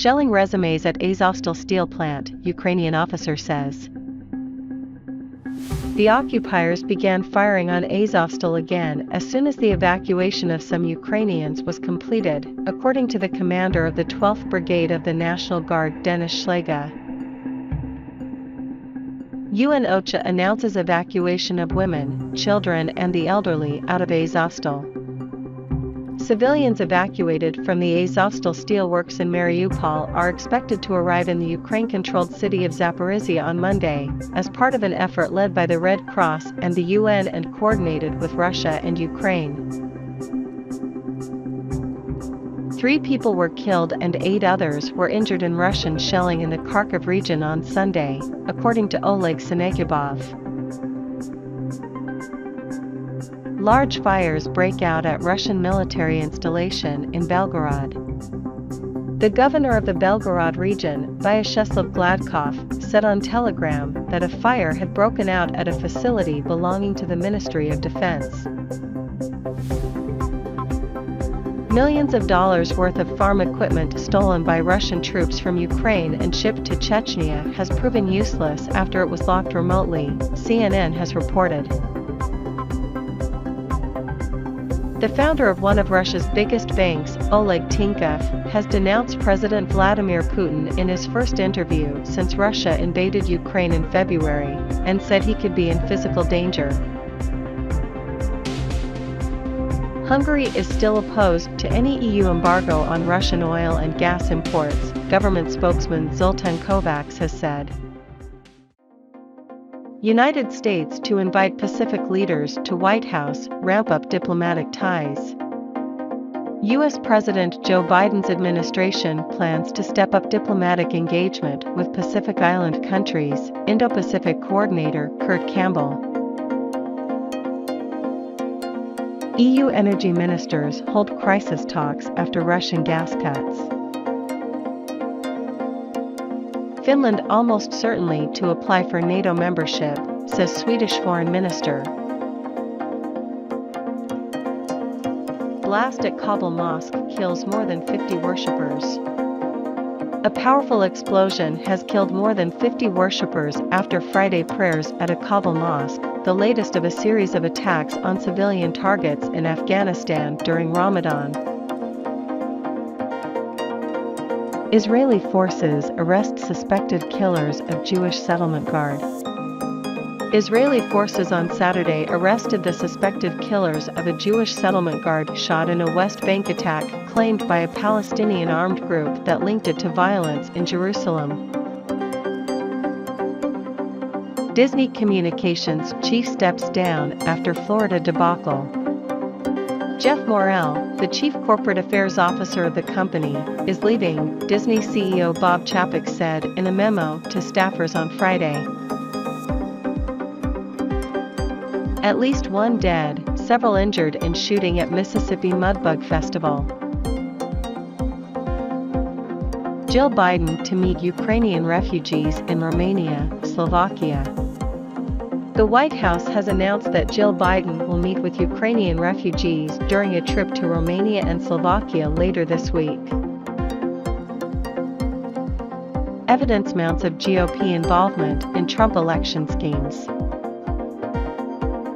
Shelling resumes at Azovstal steel plant, Ukrainian officer says. The occupiers began firing on Azovstal again as soon as the evacuation of some Ukrainians was completed, according to the commander of the 12th Brigade of the National Guard, Denis Shlega. UN OCHA announces evacuation of women, children and the elderly out of Azovstal. Civilians evacuated from the Azovstal steelworks in Mariupol are expected to arrive in the Ukraine-controlled city of Zaporizhia on Monday, as part of an effort led by the Red Cross and the UN and coordinated with Russia and Ukraine. 3 people were killed and 8 others were injured in Russian shelling in the Kharkiv region on Sunday, according to Oleg Senekubov. Large fires break out at Russian military installation in Belgorod. The governor of the Belgorod region, Vyacheslav Gladkov, said on Telegram that a fire had broken out at a facility belonging to the Ministry of Defense. Millions of dollars worth of farm equipment stolen by Russian troops from Ukraine and shipped to Chechnya has proven useless after it was locked remotely, CNN has reported. The founder of one of Russia's biggest banks, Oleg Tinkov, has denounced President Vladimir Putin in his first interview since Russia invaded Ukraine in February, and said he could be in physical danger. Hungary is still opposed to any EU embargo on Russian oil and gas imports, government spokesman Zoltan Kovacs has said. United States to invite Pacific leaders to White House, ramp up diplomatic ties. U.S. President Joe Biden's administration plans to step up diplomatic engagement with Pacific Island countries, Indo-Pacific Coordinator Kurt Campbell. EU energy ministers hold crisis talks after Russian gas cuts. Finland almost certainly to apply for NATO membership, says Swedish Foreign Minister. Blast at Kabul mosque kills more than 50 worshippers. A powerful explosion has killed more than 50 worshippers after Friday prayers at a Kabul mosque, the latest of a series of attacks on civilian targets in Afghanistan during Ramadan. Israeli forces arrest suspected killers of Jewish settlement guard. Israeli forces on Saturday arrested the suspected killers of a Jewish settlement guard shot in a West Bank attack claimed by a Palestinian armed group that linked it to violence in Jerusalem. Disney Communications chief steps down after Florida debacle. Jeff Morrell, the chief corporate affairs officer of the company, is leaving, Disney CEO Bob Chapek said in a memo to staffers on Friday. At least 1 dead, several injured in shooting at Mississippi Mudbug Festival. Jill Biden to meet Ukrainian refugees in Romania, Slovakia. The White House has announced that Jill Biden will meet with Ukrainian refugees during a trip to Romania and Slovakia later this week. Evidence mounts of GOP involvement in Trump election schemes.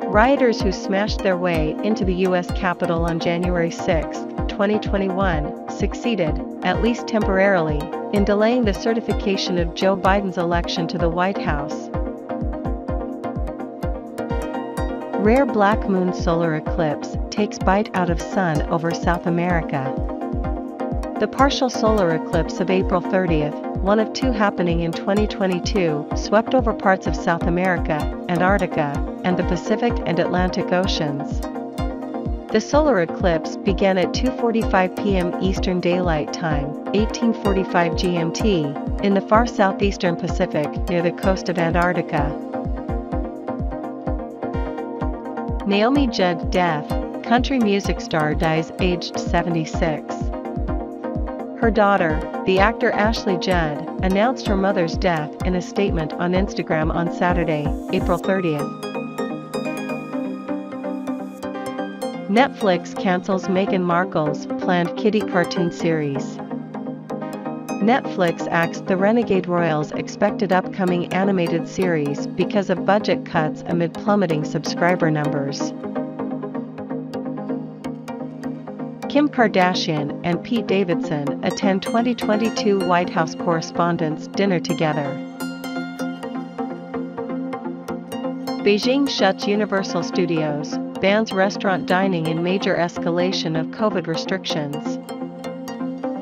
Rioters who smashed their way into the U.S. Capitol on January 6, 2021, succeeded, at least temporarily, in delaying the certification of Joe Biden's election to the White House. Rare black moon solar eclipse takes bite out of sun over South America. The partial solar eclipse of April 30th, one of 2 happening in 2022, swept over parts of South America, Antarctica, and the Pacific and Atlantic Oceans. The solar eclipse began at 2:45 p.m. Eastern Daylight Time, 1845 GMT, in the far southeastern Pacific near the coast of Antarctica. Naomi Judd death, country music star dies aged 76. Her daughter, the actor Ashley Judd, announced her mother's death in a statement on Instagram on Saturday, April 30th. Netflix cancels Meghan Markle's planned kiddie cartoon series. Netflix axed the Renegade Royals' expected upcoming animated series because of budget cuts amid plummeting subscriber numbers. Kim Kardashian and Pete Davidson attend 2022 White House Correspondents' Dinner together. Beijing shuts Universal Studios, bans restaurant dining in major escalation of COVID restrictions.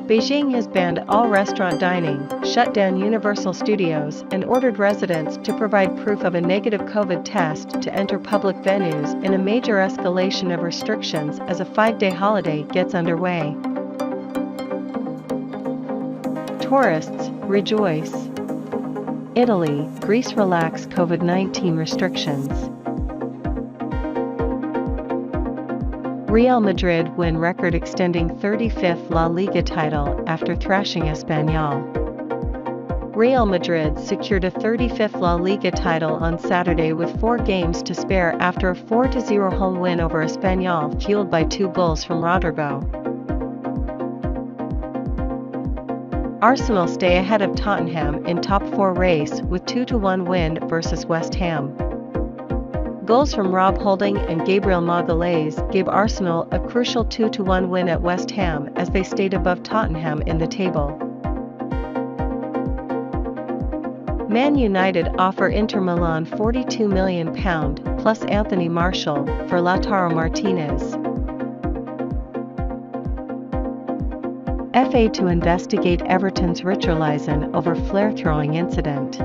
Beijing has banned all restaurant dining, shut down Universal Studios, and ordered residents to provide proof of a negative COVID test to enter public venues in a major escalation of restrictions as a 5-day holiday gets underway. Tourists, rejoice. Italy, Greece relax COVID-19 restrictions. Real Madrid win record-extending 35th La Liga title after thrashing Espanyol. Real Madrid secured a 35th La Liga title on Saturday with 4 games to spare after a 4-0 home win over Espanyol fueled by 2 goals from Rodrigo. Arsenal stay ahead of Tottenham in top 4 race with 2-1 win versus West Ham. Goals from Rob Holding and Gabriel Magalhaes gave Arsenal a crucial 2-1 win at West Ham as they stayed above Tottenham in the table. Man United offer Inter Milan £42 million plus Anthony Martial for Lautaro Martinez. FA to investigate Everton's Richarlison over flare-throwing incident.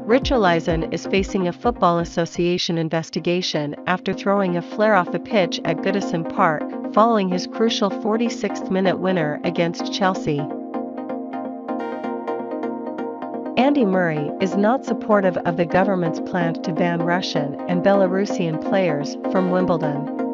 Richarlison is facing a Football Association investigation after throwing a flare off the pitch at Goodison Park, following his crucial 46th-minute winner against Chelsea. Andy Murray is not supportive of the government's plan to ban Russian and Belarusian players from Wimbledon.